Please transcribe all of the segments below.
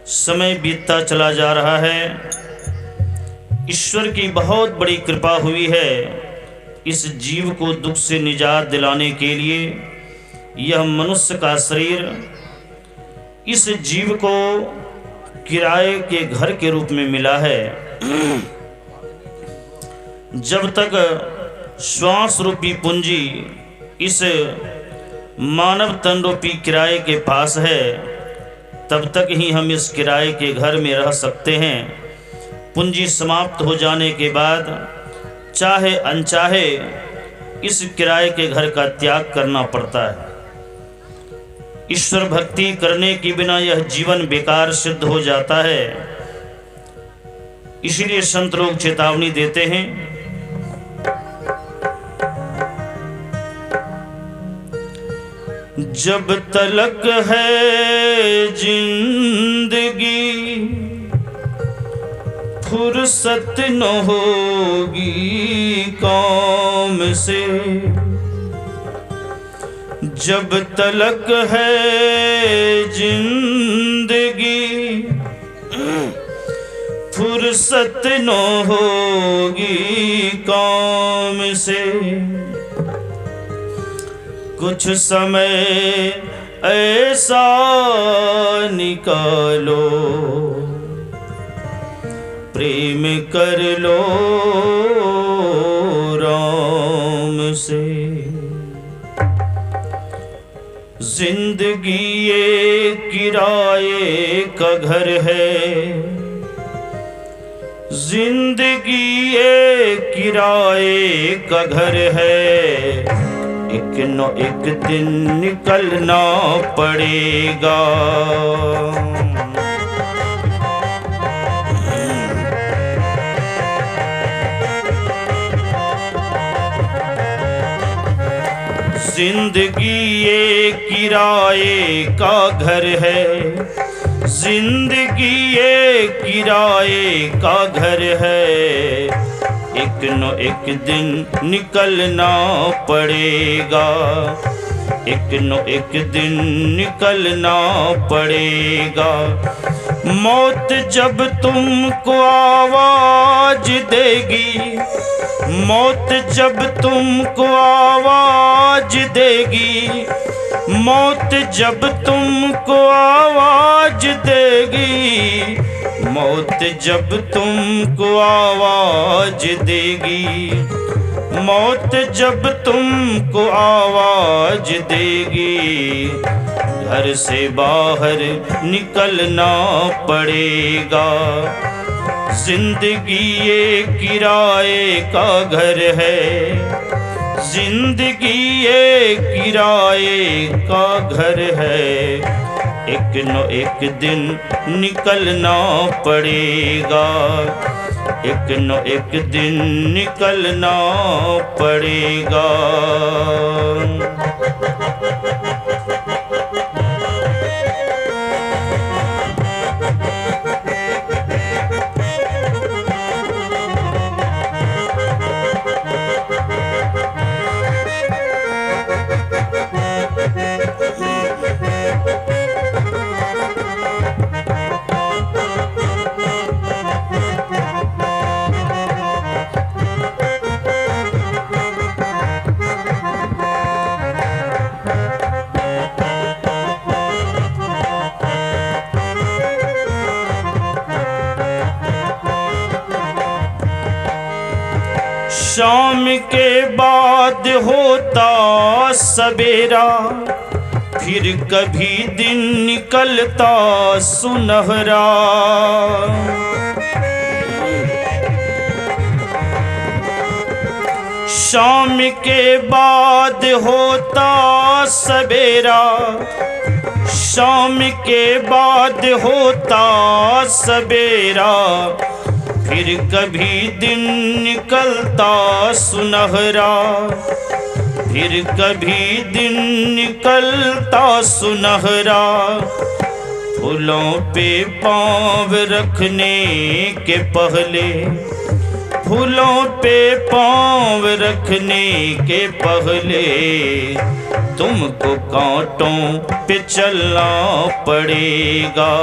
समय बीतता चला जा रहा है। ईश्वर की बहुत बड़ी कृपा हुई है। इस जीव को दुख से निजात दिलाने के लिए यह मनुष्य का शरीर इस जीव को किराए के घर के रूप में मिला है। जब तक श्वास रूपी पूंजी इस मानव तन रूपी किराए के पास है, तब तक ही हम इस किराए के घर में रह सकते हैं। पूंजी समाप्त हो जाने के बाद चाहे अनचाहे इस किराए के घर का त्याग करना पड़ता है। ईश्वर भक्ति करने के बिना यह जीवन बेकार सिद्ध हो जाता है। इसीलिए संत लोग चेतावनी देते हैं, जब तलक है जिंदगी फुर्सत न होगी काम से। जब तलक है जिंदगी फुर्सत न होगी काम से। कुछ समय ऐसा निकालो प्रेम कर लो राम से। जिंदगी ये किराए का घर है। जिंदगी ये किराए का घर है। एक न एक दिन निकलना पड़ेगा। जिंदगी ये किराए का घर है। जिंदगी ये किराए का घर है। एक न एक दिन निकलना पड़ेगा। एक न एक दिन निकलना पड़ेगा। मौत जब तुमको आवाज देगी, मौत जब तुमको आवाज देगी, मौत जब तुमको आवाज देगी, मौत जब तुमको आवाज देगी, मौत जब तुमको आवाज देगी, घर से बाहर निकलना पड़ेगा। जिंदगी ये किराए का घर है। जिंदगी ये किराए का घर है। एक न एक दिन निकलना पड़ेगा। एक न एक दिन निकलना पड़ेगा। शाम के बाद होता सवेरा, फिर कभी दिन निकलता सुनहरा। शाम के बाद होता सवेरा, शाम के बाद होता सवेरा, फिर कभी दिन निकलता सुनहरा। फिर कभी दिन निकलता सुनहरा। फूलों पे पाँव रखने के पहले, फूलों पे पाँव रखने के पहले, तुमको कांटों पे चलना पड़ेगा।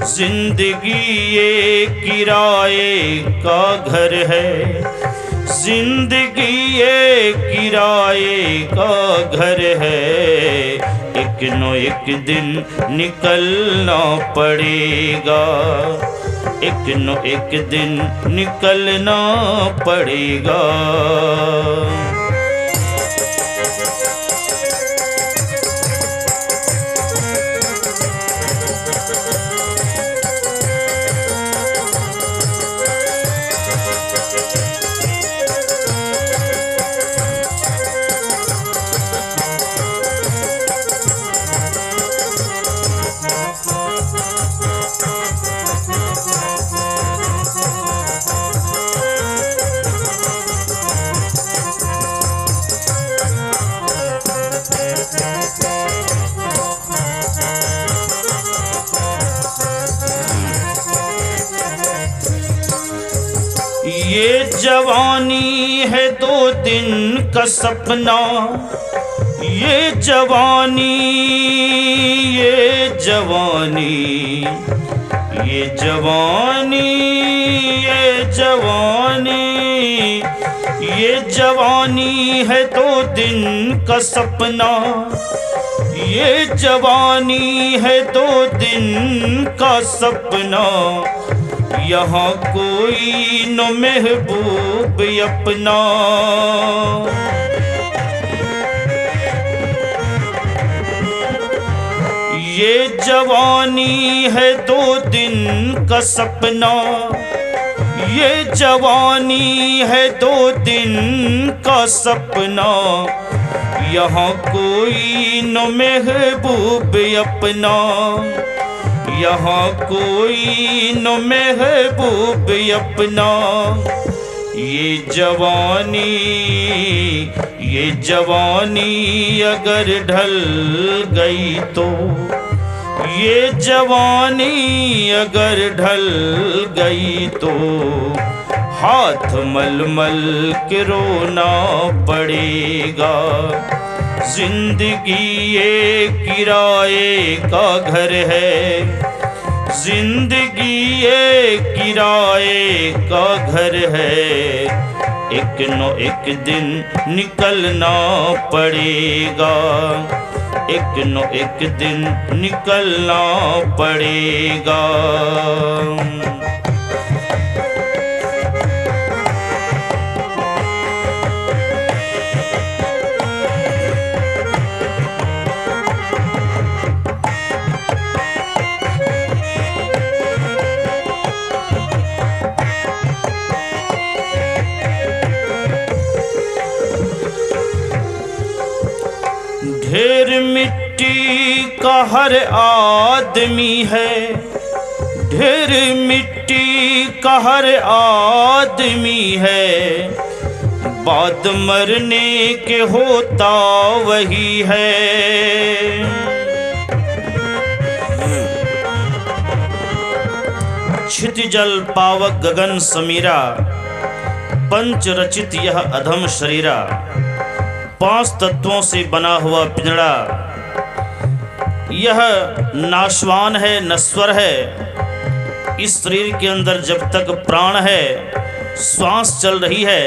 जिंदगी ये किराए का घर है, जिंदगी ये किराए का घर है। एक न एक दिन निकलना पड़ेगा, एक न एक दिन निकलना पड़ेगा। ये जवानी है 2 दिन का सपना, ये जवानी, ये जवानी, ये जवानी, ये जवानी, ये जवानी है 2 दिन का सपना, ये जवानी है 2 दिन का सपना। यहाँ कोई न महबूब अपना, ये जवानी है 2 दिन का सपना, ये जवानी है 2 दिन का सपना। यहाँ कोई न महबूब अपना, यहाँ कोई न महबूब अपना। ये जवानी अगर ढल गई तो, ये जवानी अगर ढल गई तो, हाथ मलमल के रोना पड़ेगा। जिंदगी ये किराए का घर है, जिंदगी ये किराए का घर है। एक न एक दिन निकलना पड़ेगा, एक न एक दिन निकलना पड़ेगा। ढेर मिट्टी का हर आदमी है, ढेर मिट्टी का हर आदमी है। बाद मरने के होता वही है। क्षितिजल पावक गगन समीरा, पंच रचित यह अधम शरीरा। 5 तत्वों से बना हुआ पिंजड़ा, यह नाशवान है, नश्वर है। इस शरीर के अंदर जब तक प्राण है, श्वास चल रही है,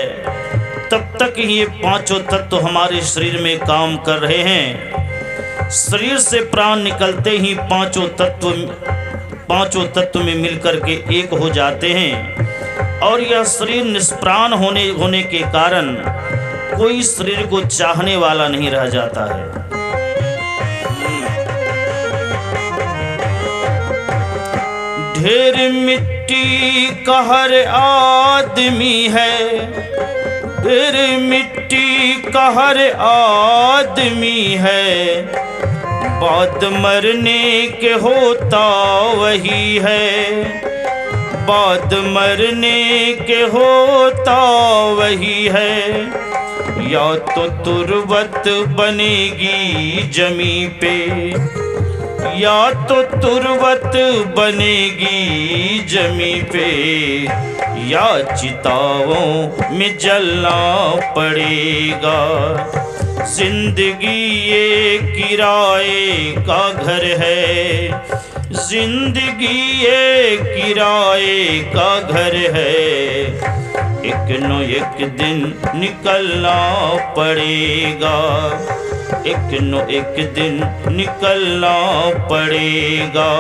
तब तक ये 5 तत्व हमारे शरीर में काम कर रहे हैं। शरीर से प्राण निकलते ही 5 तत्व में मिलकर के एक हो जाते हैं। और यह शरीर निष्प्राण होने के कारण कोई शरीर को चाहने वाला नहीं रह जाता है। ढेर मिट्टी का हर आदमी है, ढेर मिट्टी का हर आदमी है। बाद मरने के होता वही है, बाद मरने के होता वही है। या तो तुरबत बनेगी जमी पे, या तो तुरबत बनेगी जमी पे, या चिताओं में जलना पड़ेगा। जिंदगी ये किराए का घर है, जिंदगी ये किराए का घर है, एक न एक दिन निकलना पड़ेगा, एक न एक दिन निकलना पड़ेगा।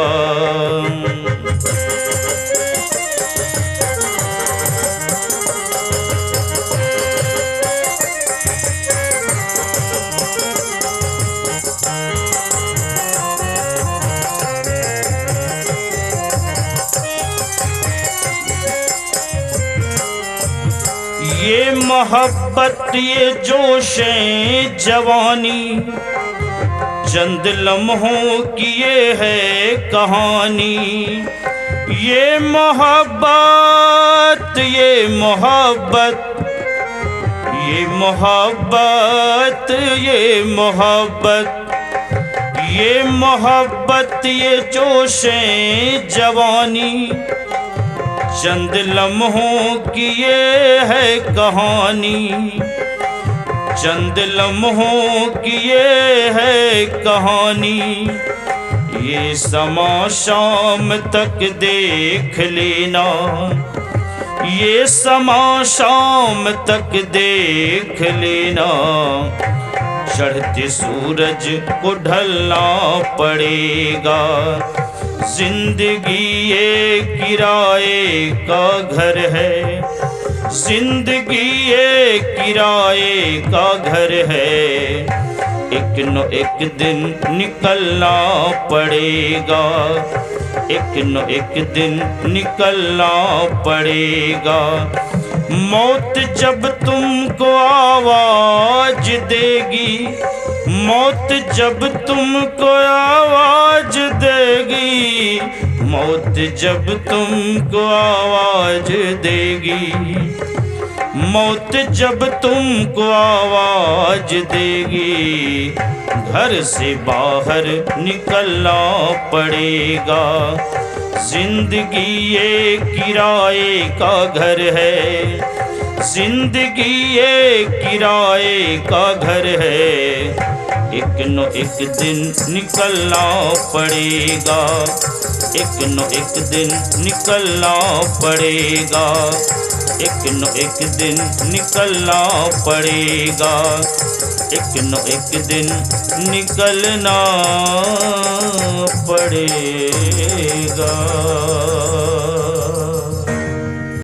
ये मोहब्बत ये जोशे जवानी, चंद लम्हों की ये है कहानी। ये मोहब्बत ये मोहब्बत ये मोहब्बत ये मोहब्बत ये मोहब्बत ये जोशे जवानी, चंद लम्हों की ये है कहानी, चंद लम्हों की ये है कहानी। ये समा शाम तक देख लेना, ये समा शाम तक देख लेना, चढ़ते सूरज को ढलना पड़ेगा। जिंदगी ये किराए का घर है, जिंदगी ये किराए का घर है, एक न एक दिन निकलना पड़ेगा, एक न एक दिन निकलना पड़ेगा। मौत जब तुमको आवाज देगी, मौत जब तुमको आवाज देगी, मौत जब तुमको आवाज देगी, मौत जब तुमको आवाज देगी, घर से बाहर निकलना पड़ेगा। जिंदगी ये किराए का घर है, जिंदगी ये किराए का घर है, एक न एक दिन निकलना पड़ेगा, एक न एक दिन निकलना पड़ेगा, एक न एक दिन निकलना पड़ेगा, एक न एक दिन निकलना पड़ेगा।